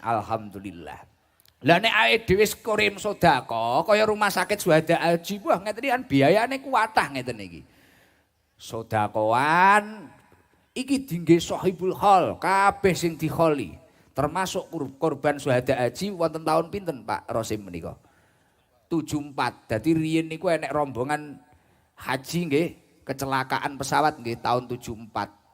Alhamdulillah. Lah nek awake dhewe kirim sedekah kaya rumah sakit Syuhada Haji, wah ngeten iki kan biayane kuwatah ngeten iki. Sedekahan iki dingge sahibul hal, kabeh sing dikholi. Termasuk korban Syuhada Haji wonten taun pinten Pak Rosim menika? 74. Dadi riyen niku enek rombongan haji nggih, kecelakaan pesawat nggih tahun 74.